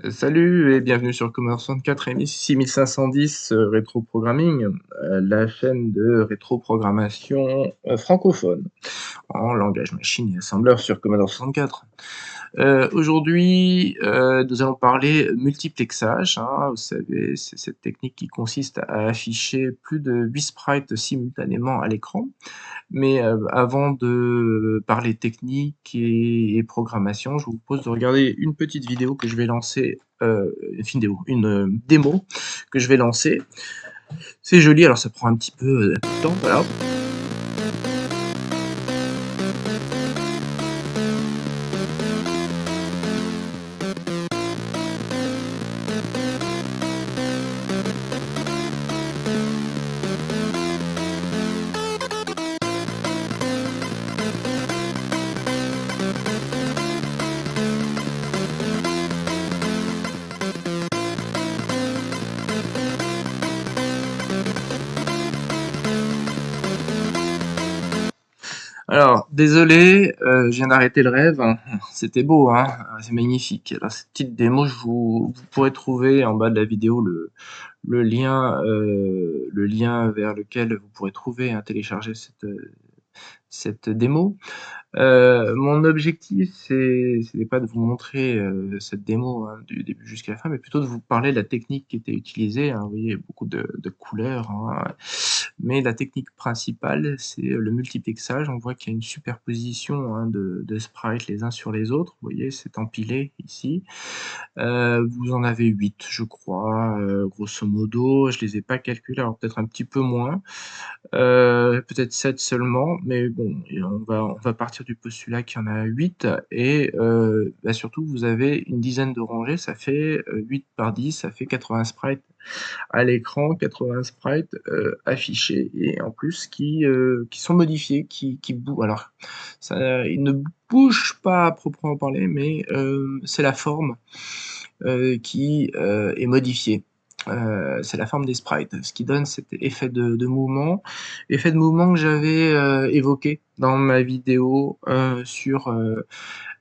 Salut et bienvenue sur Commodore 64 et 6510 Rétro Programming, la chaîne de rétroprogrammation francophone en langage machine et assembleur sur Commodore 64. Aujourd'hui, nous allons parler multiplexage, hein. Vous savez, c'est cette technique qui consiste à afficher plus de 8 sprites simultanément à l'écran. Mais avant de parler technique et programmation, je vous propose de regarder une petite vidéo que je vais lancer, une démo que je vais lancer. C'est joli, alors ça prend un petit peu de temps, voilà. Alors, désolé, je viens d'arrêter le rêve. C'était beau, hein, c'est magnifique. Alors, cette petite démo, vous pourrez trouver en bas de la vidéo le lien vers lequel vous pourrez trouver, hein, télécharger cette démo. Mon objectif, c'était pas de vous montrer cette démo, hein, du début jusqu'à la fin, mais plutôt de vous parler de la technique qui était utilisée, hein. Vous voyez, beaucoup de couleurs, hein, mais la technique principale, c'est le multiplexage. On voit qu'il y a une superposition, hein, de sprites les uns sur les autres. Vous voyez, c'est empilé ici. Vous en avez 8, je crois, grosso modo. Je les ai pas calculés, alors peut-être un petit peu moins. Peut-être 7 seulement, mais bon, et on va partir du postulat qu'il y en a 8 et surtout vous avez une dizaine de rangées, ça fait 8 par 10, ça fait 80 sprites à l'écran, 80 sprites affichés et en plus qui sont modifiés, qui bougent. Alors, ça, ils ne bougent pas à proprement parler, mais c'est la forme qui est modifiée. C'est la forme des sprites, ce qui donne cet effet de mouvement que j'avais évoqué dans ma vidéo sur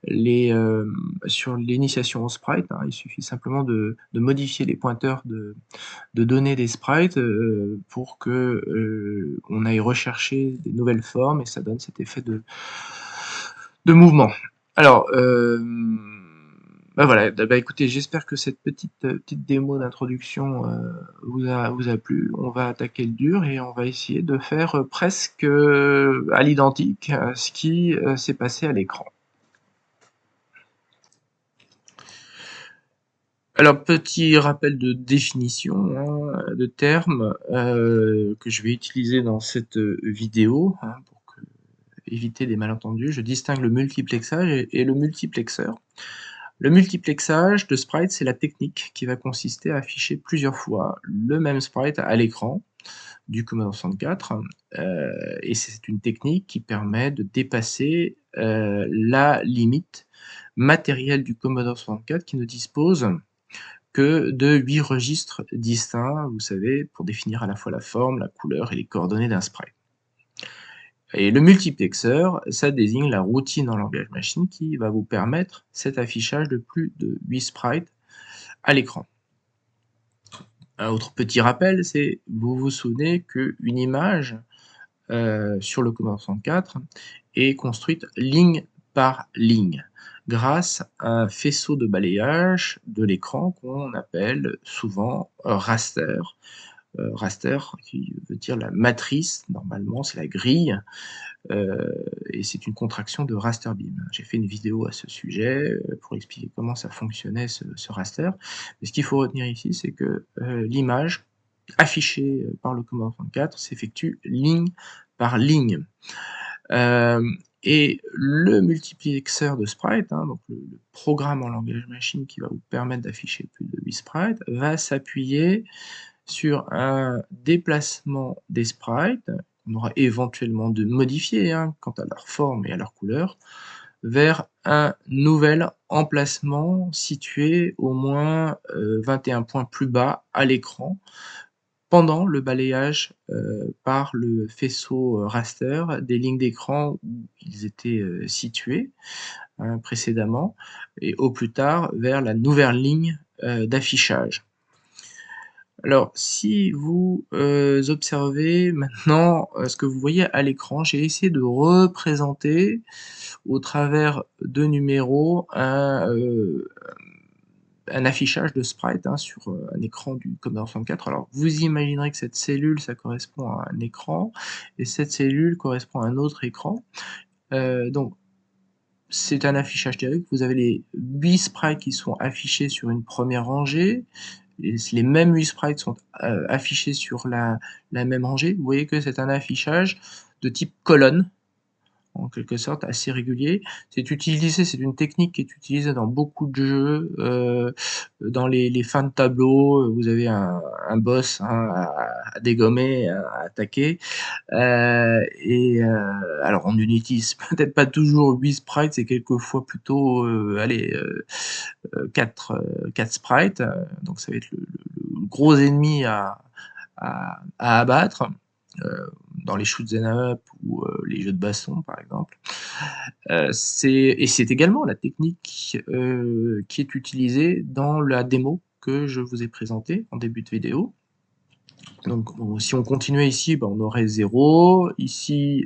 l'initiation aux sprites, hein. Il suffit simplement de modifier les pointeurs de données des sprites pour que on aille rechercher des nouvelles formes et ça donne cet effet de mouvement. Alors, voilà, écoutez, j'espère que cette petite démo d'introduction vous a plu. On va attaquer le dur et on va essayer de faire presque à l'identique ce qui s'est passé à l'écran. Alors, petit rappel de définition, hein, de termes que je vais utiliser dans cette vidéo, hein, pour éviter des malentendus. Je distingue le multiplexage et le multiplexeur. Le multiplexage de sprite, c'est la technique qui va consister à afficher plusieurs fois le même sprite à l'écran du Commodore 64, et c'est une technique qui permet de dépasser la limite matérielle du Commodore 64 qui ne dispose que de 8 registres distincts, vous savez, pour définir à la fois la forme, la couleur et les coordonnées d'un sprite. Et le multiplexeur, ça désigne la routine en langage machine qui va vous permettre cet affichage de plus de 8 sprites à l'écran. Un autre petit rappel, c'est, vous vous souvenez qu'une image sur le Commodore 64 est construite ligne par ligne, grâce à un faisceau de balayage de l'écran qu'on appelle souvent raster. Raster qui veut dire la matrice, normalement c'est la grille, et c'est une contraction de raster beam. J'ai fait une vidéo à ce sujet pour expliquer comment ça fonctionnait ce raster. Mais ce qu'il faut retenir ici, c'est que l'image affichée par le Commodore 64 s'effectue ligne par ligne. Et le multiplexeur de sprites, hein, donc le programme en langage machine qui va vous permettre d'afficher plus de 8 sprites, va s'appuyer sur un déplacement des sprites, on aura éventuellement de modifier, hein, quant à leur forme et à leur couleur, vers un nouvel emplacement situé au moins 21 points plus bas à l'écran pendant le balayage par le faisceau raster des lignes d'écran où ils étaient situés, hein, précédemment, et au plus tard vers la nouvelle ligne d'affichage. Alors, si vous observez maintenant ce que vous voyez à l'écran, j'ai essayé de représenter au travers de numéros un affichage de sprite hein, sur un écran du Commodore 64. Alors, vous imaginerez que cette cellule, ça correspond à un écran, et cette cellule correspond à un autre écran. Donc, c'est un affichage théorique. Vous avez les 8 sprites qui sont affichés sur une première rangée. Les mêmes 8 sprites sont affichés sur la même rangée. Vous voyez que c'est un affichage de type colonne, en quelque sorte, assez régulier. C'est une technique qui est utilisée dans beaucoup de jeux, dans les fins de tableau, vous avez un boss hein, à dégommer, à attaquer, alors on n'utilise peut-être pas toujours 8 sprites, c'est quelquefois plutôt, allez, 4 sprites, donc ça va être le gros ennemi à abattre, dans les shoot 'em up ou les jeux de baston par exemple. C'est également la technique qui est utilisée dans la démo que je vous ai présentée en début de vidéo. Donc si on continuait ici, bah, on aurait 0, ici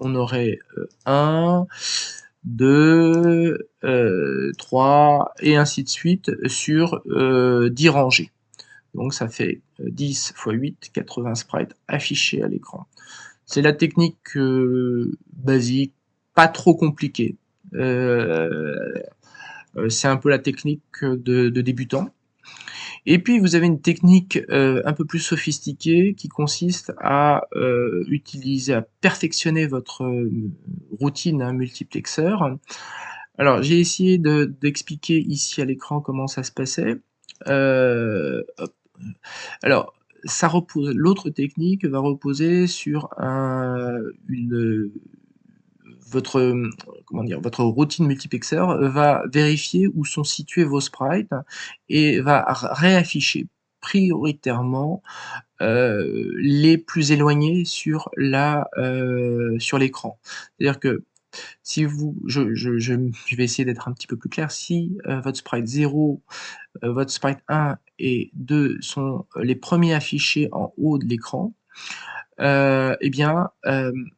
on aurait 1, 2, 3 et ainsi de suite sur 10 rangées. Donc ça fait 10 x 8, 80 sprites affichés à l'écran. C'est la technique basique, pas trop compliquée. C'est un peu la technique de débutant. Et puis vous avez une technique un peu plus sophistiquée qui consiste à utiliser, à perfectionner votre routine hein, multiplexeur. Alors j'ai essayé d'expliquer ici à l'écran comment ça se passait. Hop. Alors ça repose, l'autre technique va reposer sur votre routine multiplexeur va vérifier où sont situés vos sprites et va réafficher prioritairement les plus éloignés sur l'écran. C'est-à-dire que si vous, je vais essayer d'être un petit peu plus clair. Si votre sprite 0, votre sprite 1 et 2 sont les premiers affichés en haut de l'écran, eh bien,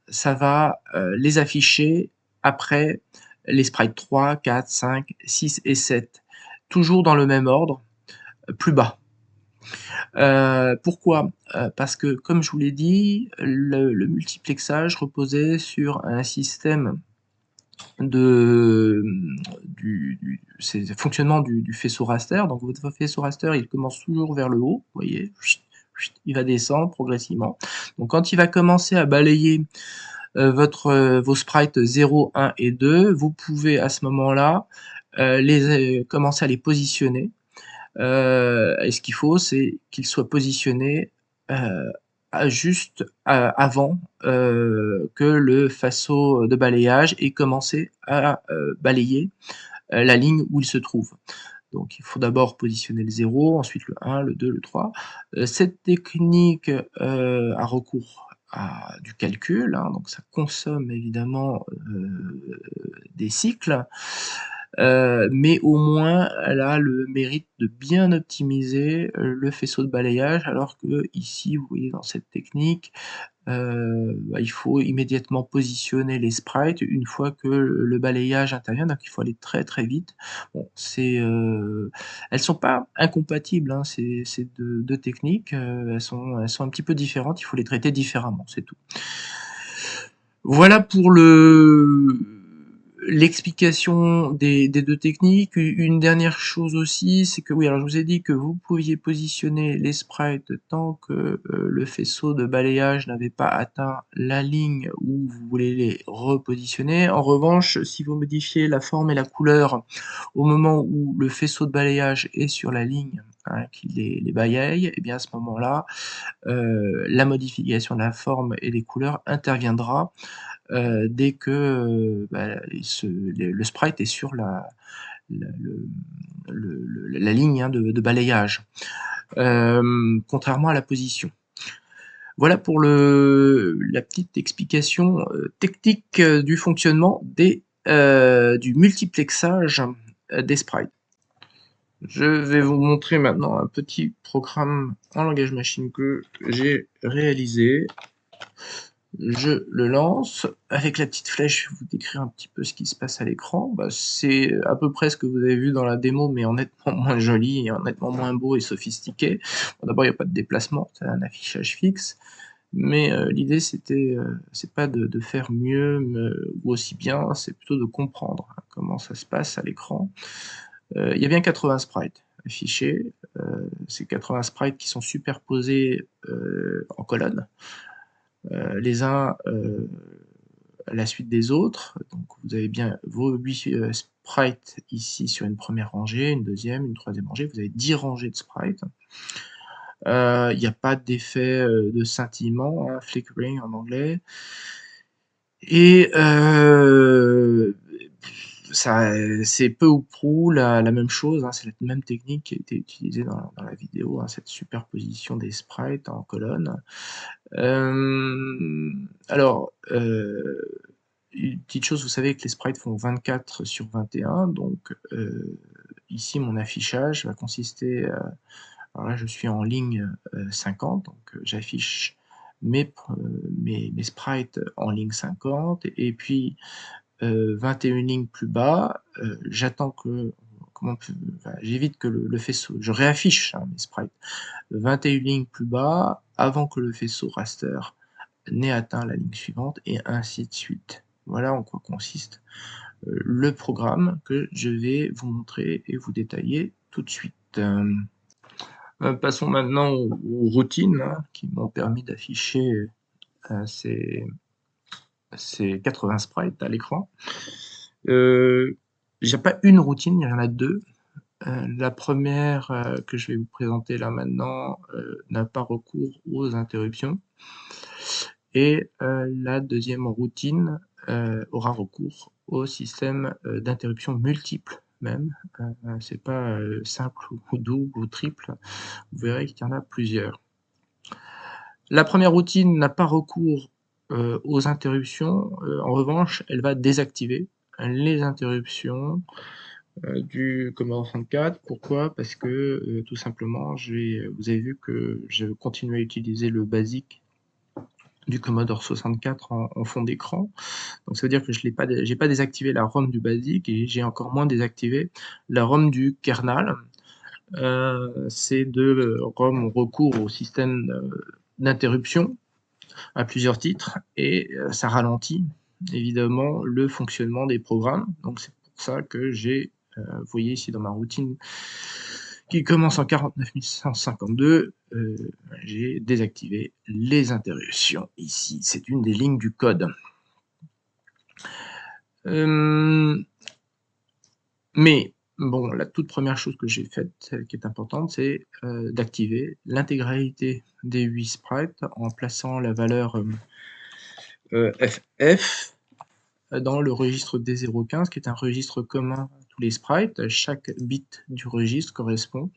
ça va les afficher après les sprites 3, 4, 5, 6 et 7, toujours dans le même ordre, plus bas. Pourquoi? Parce que comme je vous l'ai dit, le multiplexage reposait sur un système de c'est le fonctionnement du faisceau raster. Donc votre faisceau raster, il commence toujours vers le haut, vous voyez? Il va descendre progressivement. Donc quand il va commencer à balayer vos sprites 0, 1 et 2, vous pouvez à ce moment-là commencer à les positionner. Et ce qu'il faut, c'est qu'ils soient positionnés juste avant que le faisceau de balayage ait commencé à balayer la ligne où il se trouve. Donc il faut d'abord positionner le 0, ensuite le 1, le 2, le 3. Cette technique a recours à du calcul, hein, donc ça consomme évidemment des cycles, mais au moins elle a le mérite de bien optimiser le faisceau de balayage, alors que ici, vous voyez dans cette technique, bah, il faut immédiatement positionner les sprites une fois que le balayage intervient, donc il faut aller très, très vite. Bon, elles sont pas incompatibles, hein, ces 2 techniques, elles sont un petit peu différentes, il faut les traiter différemment, c'est tout. Voilà pour l'explication des 2 techniques. Une dernière chose aussi, c'est que oui, alors je vous ai dit que vous pouviez positionner les sprites tant que le faisceau de balayage n'avait pas atteint la ligne où vous voulez les repositionner. En revanche, si vous modifiez la forme et la couleur au moment où le faisceau de balayage est sur la ligne hein, qui les balaye, et bien à ce moment-là, la modification de la forme et des couleurs interviendra dès que bah, le sprite est sur la, la ligne hein, de balayage, contrairement à la position. Voilà pour la petite explication technique du fonctionnement du multiplexage des sprites. Je vais vous montrer maintenant un petit programme en langage machine que j'ai réalisé. Je le lance. Avec la petite flèche, je vais vous décrire un petit peu ce qui se passe à l'écran. Bah, c'est à peu près ce que vous avez vu dans la démo, mais en nettement moins joli et en nettement moins beau et sophistiqué. Bon, d'abord, il n'y a pas de déplacement, c'est un affichage fixe. Mais l'idée, c'est pas de faire mieux ou aussi bien, c'est plutôt de comprendre comment ça se passe à l'écran. Il y a bien 80 sprites affichés. Ces 80 sprites qui sont superposés en colonne, les uns à la suite des autres. Donc vous avez bien vos 8 sprites ici sur une première rangée, une deuxième, une troisième rangée. Vous avez 10 rangées de sprites. Il n'y a pas d'effet de scintillement, hein, flickering en anglais. Et c'est peu ou prou la même chose, hein, c'est la même technique qui a été utilisée dans la vidéo, hein, cette superposition des sprites en colonne. Alors, une petite chose, vous savez que les sprites font 24 sur 21, donc ici mon affichage va consister à... Alors là je suis en ligne 50, donc j'affiche mes sprites en ligne 50, et puis 21 lignes plus bas, j'attends que... Enfin, j'évite que le faisceau... Je réaffiche, hein, mes sprites 21 lignes plus bas, avant que le faisceau raster n'ait atteint la ligne suivante, et ainsi de suite. Voilà en quoi consiste le programme que je vais vous montrer et vous détailler tout de suite. Passons maintenant aux routines, hein, qui m'ont permis d'afficher ces 80 sprites à l'écran. Il n'y a pas une routine, il y en a deux. La première que je vais vous présenter là maintenant n'a pas recours aux interruptions. Et la deuxième routine aura recours au système d'interruption multiple même. C'est pas simple ou double ou triple, vous verrez qu'il y en a plusieurs. La première routine n'a pas recours aux interruptions, en revanche, elle va désactiver les interruptions du Commodore 64. Pourquoi? Parce que tout simplement, vous avez vu que je continue à utiliser le BASIC du Commodore 64 en fond d'écran. Donc ça veut dire que je n'ai pas désactivé la ROM du BASIC, et j'ai encore moins désactivé la ROM du kernel. Ces deux ROM ont recours au système d'interruption à plusieurs titres, et ça ralentit évidemment le fonctionnement des programmes. Donc c'est pour ça que vous voyez ici dans ma routine qui commence en 49 152, j'ai désactivé les interruptions. Ici, c'est une des lignes du code. Mais bon, la toute première chose que j'ai faite, celle qui est importante, c'est d'activer l'intégralité des 8 sprites en plaçant la valeur FF dans le registre D015, qui est un registre commun à tous les sprites. Chaque bit du registre correspond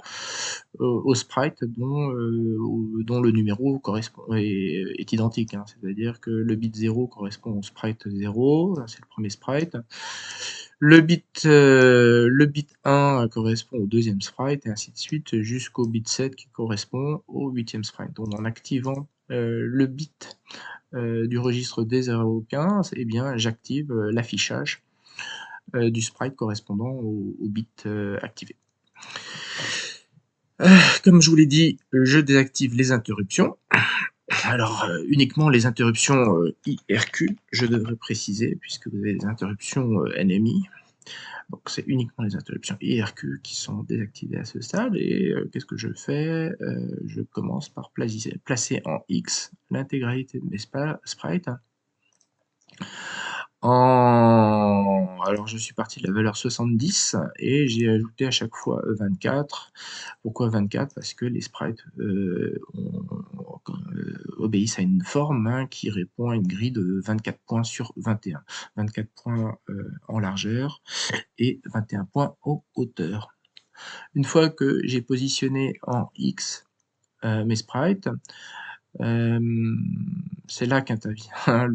au sprite dont le numéro est identique, hein. C'est-à-dire que le bit 0 correspond au sprite 0, c'est le premier sprite. Le bit 1 correspond au deuxième sprite, et ainsi de suite, jusqu'au bit 7 qui correspond au huitième sprite. Donc en activant le bit du registre D015, eh bien, j'active l'affichage du sprite correspondant au bit activé. Comme je vous l'ai dit, je désactive les interruptions. Alors, uniquement les interruptions IRQ, je devrais préciser, puisque vous avez des interruptions NMI. Donc, c'est uniquement les interruptions IRQ qui sont désactivées à ce stade. Et qu'est-ce que je fais? Je commence par placer en X l'intégralité de mes sprites. Alors, je suis parti de la valeur 70 et j'ai ajouté à chaque fois 24. Pourquoi 24? Parce que les sprites obéissent à une forme, hein, qui répond à une grille de 24 points sur 21. 24 points en largeur et 21 points en hauteur. Une fois que j'ai positionné en X mes sprites, c'est là qu'intervient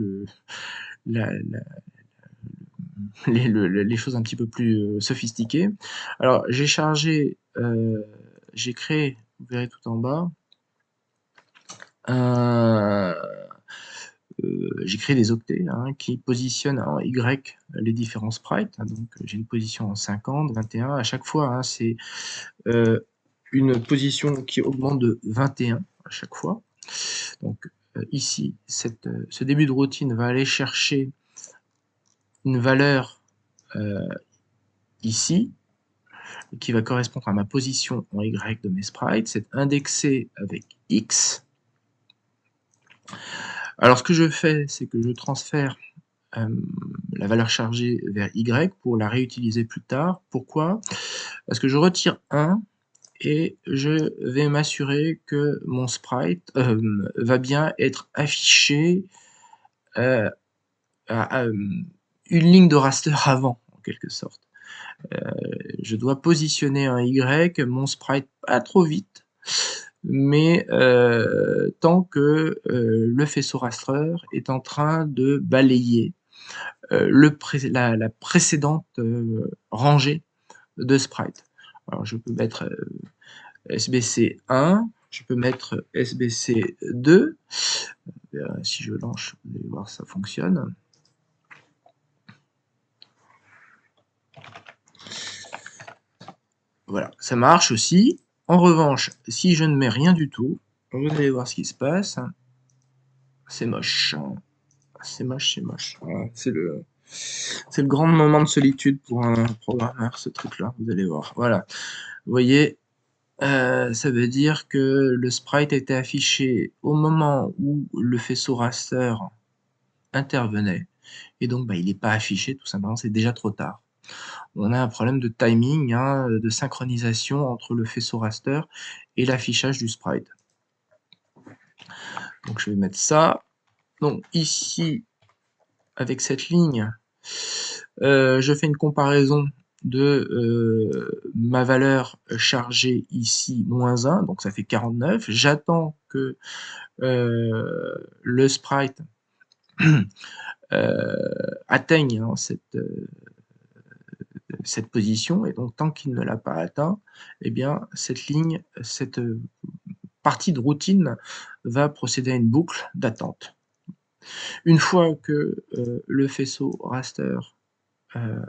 les choses un petit peu plus sophistiquées. Alors, j'ai créé, vous verrez tout en bas, un, j'ai créé des octets qui positionnent en Y les différents sprites. Donc, j'ai une position en 50, 21. À chaque fois, c'est une position qui augmente de 21 à chaque fois. Donc, ici, ce début de routine va aller chercher une valeur ici, qui va correspondre à ma position en Y de mes sprites. C'est indexé avec X. Alors, ce que je fais, c'est que je transfère la valeur chargée vers Y pour la réutiliser plus tard. Pourquoi? Parce que je retire 1 et je vais m'assurer que mon sprite va bien être affiché à une ligne de raster avant, en quelque sorte. Je dois positionner un Y, mon sprite pas trop vite, mais tant que le faisceau raster est en train de balayer la précédente rangée de sprites. Alors je peux mettre SBC 1, je peux mettre SBC 2. Si je lance, vous allez voir, ça fonctionne. Voilà, ça marche aussi. En revanche, si je ne mets rien du tout, vous allez voir ce qui se passe. C'est moche. C'est moche, c'est moche. Voilà, c'est le grand moment de solitude pour un programmeur, ce truc-là, vous allez voir. Voilà. Vous voyez, ça veut dire que le sprite était affiché au moment où le faisceau raster intervenait. Et donc, il n'est pas affiché, tout simplement, c'est déjà trop tard. On a un problème de timing, de synchronisation entre le faisceau raster et l'affichage du sprite. Donc je vais mettre ça. Donc ici, avec cette ligne, je fais une comparaison de ma valeur chargée ici, moins 1, donc ça fait 49. J'attends que le sprite atteigne cette position, et donc tant qu'il ne l'a pas atteint, eh bien cette ligne, cette partie de routine va procéder à une boucle d'attente. Une fois que le faisceau raster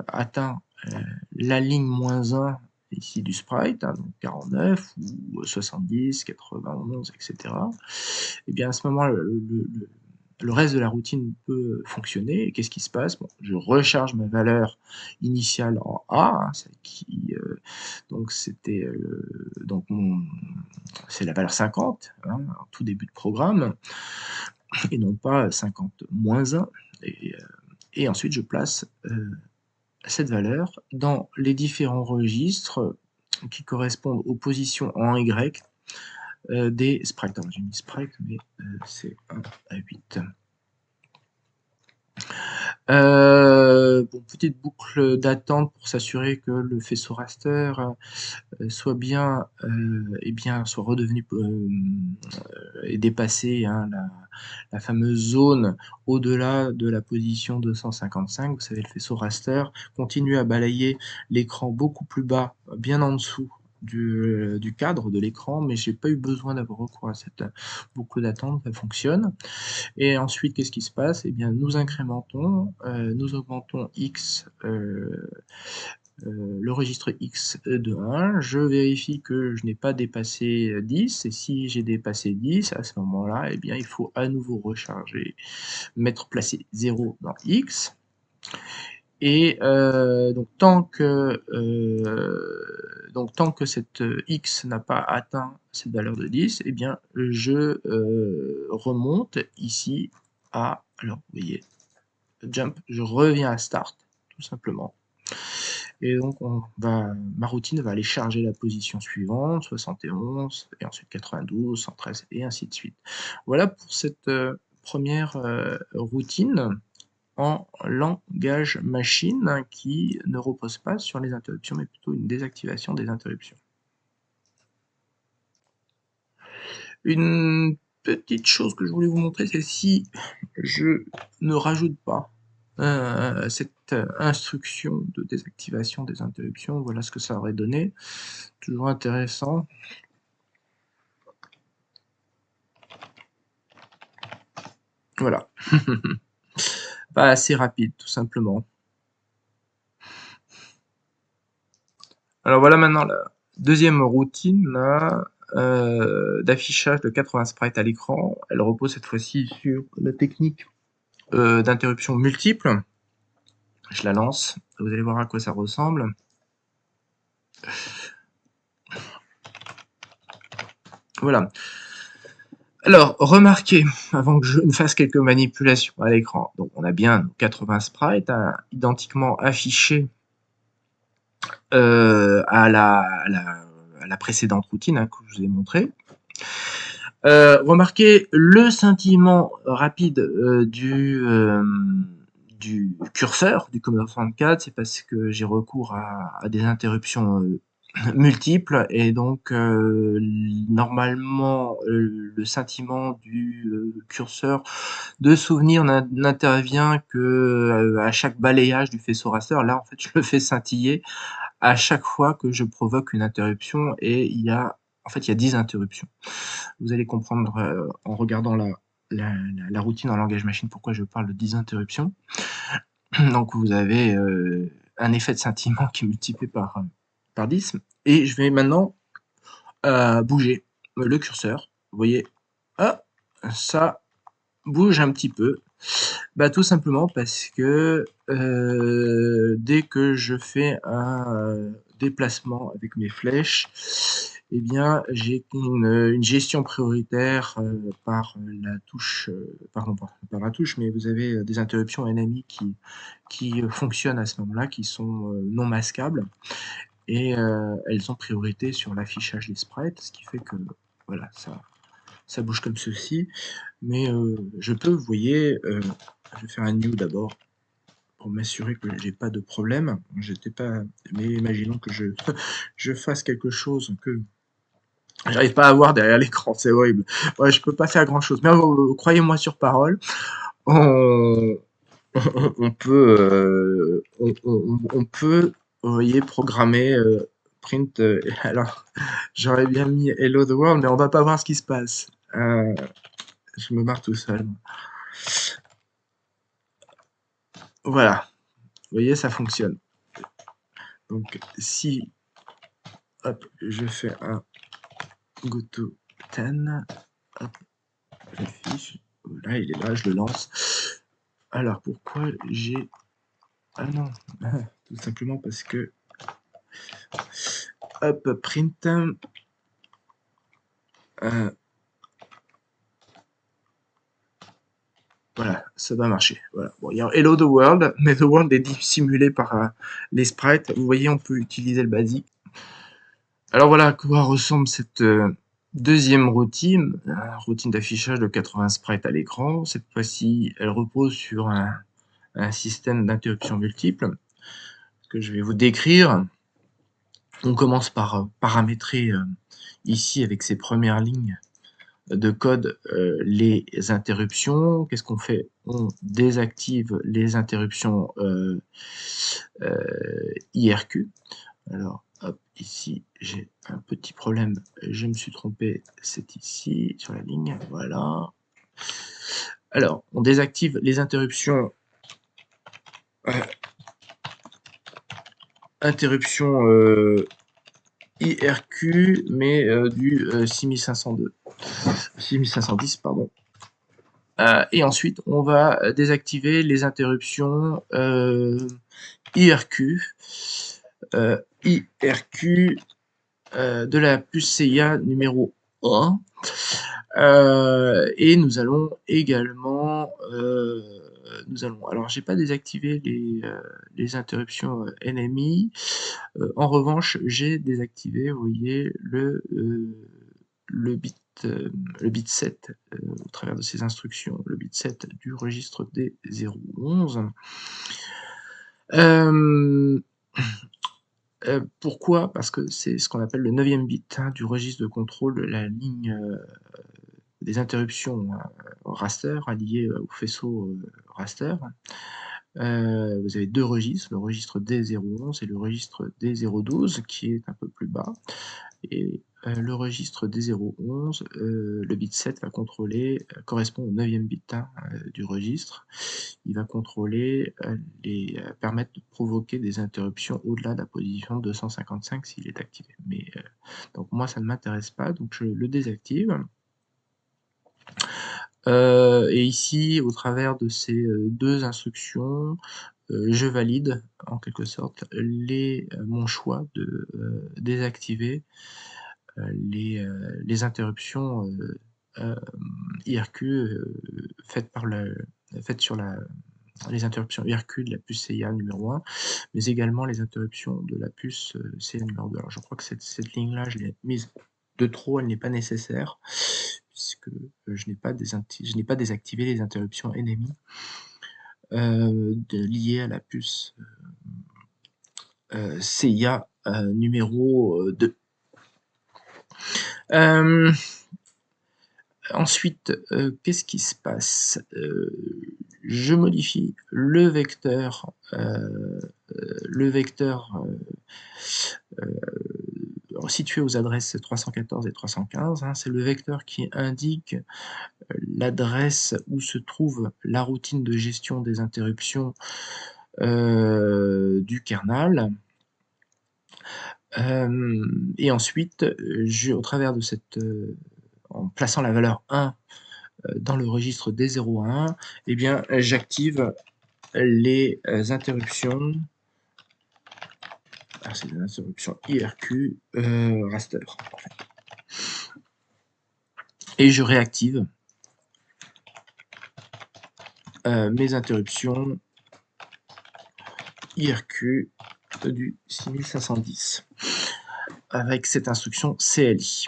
atteint la ligne moins 1 ici du sprite, donc 49 ou 70, 91, etc., et bien à ce moment, le reste de la routine peut fonctionner. Et qu'est-ce qui se passe? Bon, je recharge ma valeur initiale en A, celle qui, donc c'était c'est la valeur 50, en tout début de programme, et non pas 50 moins 1. Et ensuite, je place cette valeur dans les différents registres qui correspondent aux positions en Y des sprites. Alors j'ai mis sprite, mais c'est 1 à 8. Petite boucle d'attente pour s'assurer que le faisceau raster soit soit redevenu et dépassé la fameuse zone au-delà de la position 255. Vous savez, le faisceau raster continue à balayer l'écran beaucoup plus bas, bien en dessous du cadre de l'écran, mais j'ai pas eu besoin d'avoir recours à cette boucle d'attente, ça fonctionne. Et ensuite, qu'est-ce qui se passe? Eh bien, nous incrémentons, nous augmentons X, le registre X de 1, je vérifie que je n'ai pas dépassé 10, et si j'ai dépassé 10, à ce moment-là, eh bien, il faut à nouveau recharger, placer 0 dans X, et donc tant que cette X n'a pas atteint cette valeur de 10, eh bien, je remonte ici alors vous voyez, jump, je reviens à start, tout simplement. Et donc ma routine va aller charger la position suivante, 71, et ensuite 92, 113, et ainsi de suite. Voilà pour cette première routine en langage machine qui ne repose pas sur les interruptions, mais plutôt une désactivation des interruptions. Une petite chose que je voulais vous montrer, c'est si je ne rajoute pas cette instruction de désactivation des interruptions, voilà ce que ça aurait donné. Toujours intéressant. Voilà. Pas assez rapide, tout simplement. Alors voilà maintenant la deuxième routine là, d'affichage de 80 sprites à l'écran. Elle repose cette fois-ci sur la technique d'interruption multiple. Je la lance, vous allez voir à quoi ça ressemble. Voilà. Alors, remarquez, avant que je ne fasse quelques manipulations à l'écran, donc on a bien nos 80 sprites identiquement affichés à la précédente routine que je vous ai montré. Remarquez le scintillement rapide du curseur du Commodore 64, c'est parce que j'ai recours à des interruptions multiples et donc normalement le scintillement du curseur de souvenir n'intervient que à chaque balayage du faisceau raster. Là en fait je le fais scintiller à chaque fois que je provoque une interruption et il y a 10 interruptions. Vous allez comprendre en regardant la routine en langage machine pourquoi je parle de 10 interruptions. Donc vous avez un effet de scintillement qui est multiplié par 10. Et je vais maintenant bouger le curseur. Vous voyez, ah, ça bouge un petit peu. Bah, tout simplement parce que dès que je fais un déplacement avec mes flèches, eh bien, j'ai une gestion prioritaire par la touche, pardon, pas par la touche, mais vous avez des interruptions NMI qui fonctionnent à ce moment-là, qui sont non masquables, et elles ont priorité sur l'affichage des sprites, ce qui fait que voilà, ça bouge comme ceci. Mais je peux, vous voyez, je vais faire un new d'abord pour m'assurer que j'ai pas de problème. J'étais pas, mais imaginons que je fasse quelque chose que j'arrive pas à voir derrière l'écran, c'est horrible. Ouais, je peux pas faire grand chose. Mais croyez-moi sur parole, on, on peut, on peut, vous voyez, programmer print. Alors, j'aurais bien mis Hello the World, mais on va pas voir ce qui se passe. Je me marre tout seul. Voilà, vous voyez, ça fonctionne. Donc, si hop, je fais un go to 10, hop, j'affiche. Là, il est là, je le lance. Alors, pourquoi j'ai... Ah non, tout simplement parce que... Hop, print. Voilà, ça va marcher. Voilà. Bon, il y a Hello the World, mais the world est dissimulé par les sprites. Vous voyez, on peut utiliser le basique. Alors voilà à quoi ressemble cette deuxième routine, routine d'affichage de 80 sprites à l'écran. Cette fois-ci, elle repose sur un système d'interruption multiple que je vais vous décrire. On commence par paramétrer ici avec ces premières lignes de code les interruptions. Qu'est-ce qu'on fait? On désactive les interruptions IRQ. Alors, hop, ici, j'ai un petit problème. Je me suis trompé. C'est ici, sur la ligne. Voilà. Alors, on désactive les interruptions IRQ, mais du 6502. 6510, pardon. Et ensuite, on va désactiver les interruptions IRQ, IRQ de la puce CIA numéro 1. Et nous allons également, alors j'ai pas désactivé les interruptions NMI. En revanche, j'ai désactivé, vous voyez, le bit 7 au travers de ces instructions, le bit 7 du registre des 011. Pourquoi? Parce que c'est ce qu'on appelle le 9e bit du registre de contrôle de la ligne des interruptions raster liées au faisceau raster. Vous avez 2 registres, le registre D011 et le registre D012 qui est un peu plus bas. Et le registre D011, le bit 7 va contrôler, correspond au 9e bit du registre. Il va contrôler, permettre de provoquer des interruptions au-delà de la position 255 s'il est activé. Mais donc moi ça ne m'intéresse pas, donc je le désactive. Et ici, au travers de ces 2 instructions, je valide en quelque sorte mon choix de désactiver les interruptions IRQ faites sur les interruptions IRQ de la puce CIA numéro 1, mais également les interruptions de la puce CIA numéro 2. Alors je crois que cette ligne-là, je l'ai mise de trop, elle n'est pas nécessaire, puisque je n'ai pas désactivé les interruptions ennemies liées à la puce CIA numéro 2. Ensuite, qu'est-ce qui se passe? Je modifie le vecteur situé aux adresses 314 et 315. C'est le vecteur qui indique l'adresse où se trouve la routine de gestion des interruptions du kernel. Et ensuite, au travers de en plaçant la valeur 1 dans le registre D01, eh bien, j'active les interruptions. Alors, c'est des interruptions IRQ raster. En fait. Et je réactive mes interruptions IRQ du 6510 avec cette instruction CLI.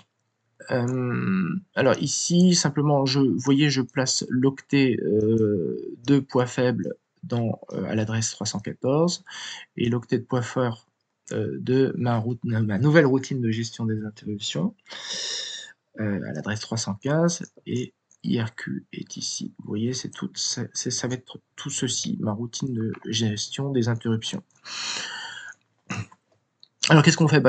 Alors ici, simplement, vous voyez, je place l'octet de poids faible à l'adresse 314 et l'octet de poids fort de ma nouvelle routine de gestion des interruptions à l'adresse 315 et IRQ est ici. Vous voyez, ça va être tout ceci, ma routine de gestion des interruptions. Alors qu'est-ce qu'on fait?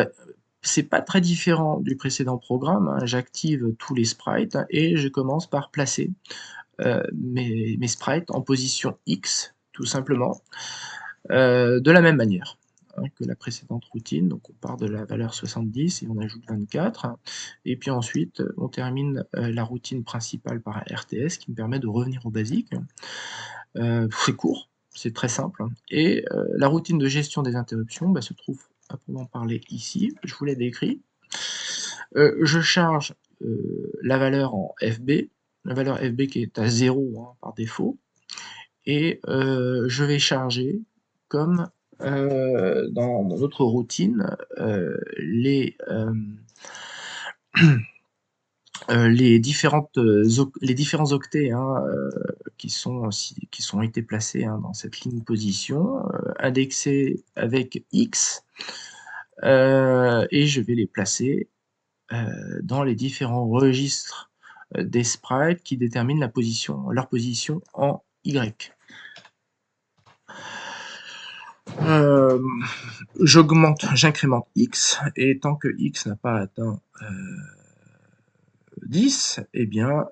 C'est pas très différent du précédent programme, j'active tous les sprites et je commence par placer mes sprites en position X, tout simplement, de la même manière que la précédente routine. Donc on part de la valeur 70 et on ajoute 24, et puis ensuite on termine la routine principale par un RTS qui me permet de revenir au basique. C'est court, c'est très simple, et la routine de gestion des interruptions se trouve à proprement parler ici, je vous l'ai décrit. Je charge la valeur en FB, la valeur FB qui est à 0 par défaut, et je vais charger, comme dans notre routine, les différents octets qui ont été placés dans cette ligne position, indexés avec X, et je vais les placer dans les différents registres des sprites qui déterminent leur position en Y. J'incrémente X, et tant que X n'a pas atteint 10, eh bien,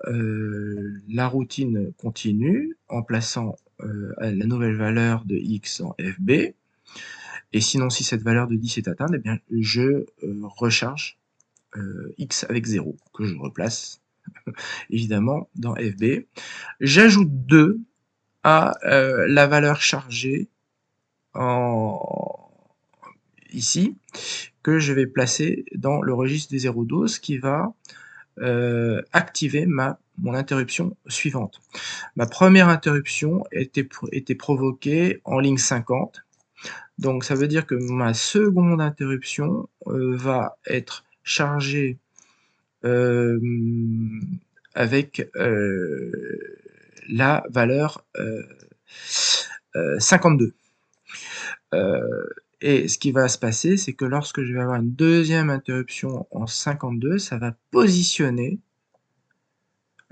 la routine continue en plaçant la nouvelle valeur de X en FB, et sinon, si cette valeur de 10 est atteinte, eh bien, je recharge X avec 0, que je replace évidemment dans FB. J'ajoute 2 à la valeur chargée ici, que je vais placer dans le registre des 012 qui va activer mon interruption suivante. Ma première interruption était provoquée en ligne 50, donc ça veut dire que ma seconde interruption va être chargée avec la valeur 52. Et ce qui va se passer, c'est que lorsque je vais avoir une deuxième interruption en 52, ça va positionner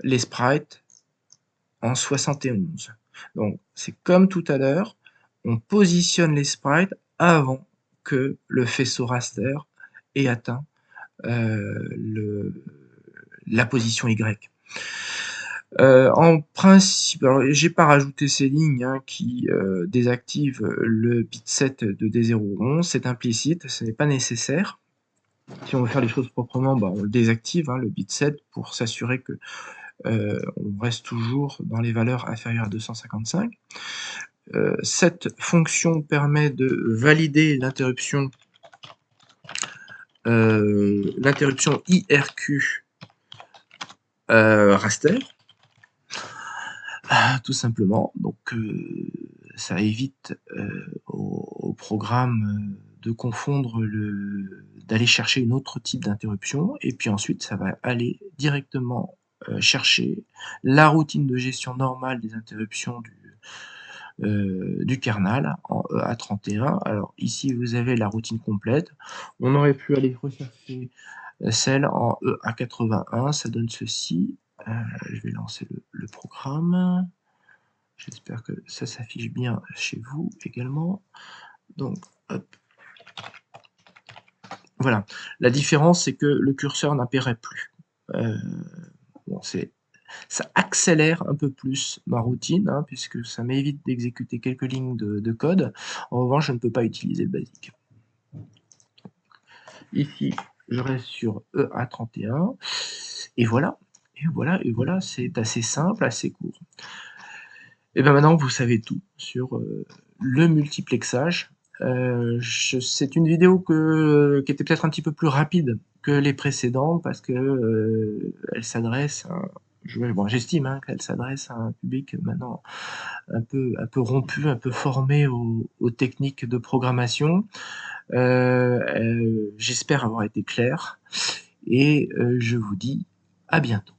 les sprites en 71. Donc c'est comme tout à l'heure, on positionne les sprites avant que le faisceau raster ait atteint la position Y. En principe, alors j'ai pas rajouté ces lignes qui désactivent le bit 7 de D0 au 11, c'est implicite, ce n'est pas nécessaire. Si on veut faire les choses proprement, on le désactive, le bit 7, pour s'assurer que on reste toujours dans les valeurs inférieures à 255. Cette fonction permet de valider l'interruption IRQ raster, tout simplement. Donc ça évite au programme de confondre d'aller chercher une autre type d'interruption, et puis ensuite ça va aller directement chercher la routine de gestion normale des interruptions du kernel en EA31. Alors ici vous avez la routine complète. On aurait pu aller rechercher celle en EA81, ça donne ceci. Je vais lancer le programme. J'espère que ça s'affiche bien chez vous également. Donc, hop. Voilà. La différence, c'est que le curseur n'apparaît plus. Bon, ça accélère un peu plus ma routine, puisque ça m'évite d'exécuter quelques lignes de code. En revanche, je ne peux pas utiliser le basique. Ici, je reste sur EA31. Et voilà. Et voilà, et voilà, c'est assez simple, assez court. Et bien maintenant, vous savez tout sur le multiplexage. C'est une vidéo qui était peut-être un petit peu plus rapide que les précédentes, parce que elle s'adresse à... j'estime qu'elle s'adresse à un public maintenant un peu rompu, un peu formé aux techniques de programmation. J'espère avoir été clair, et je vous dis à bientôt.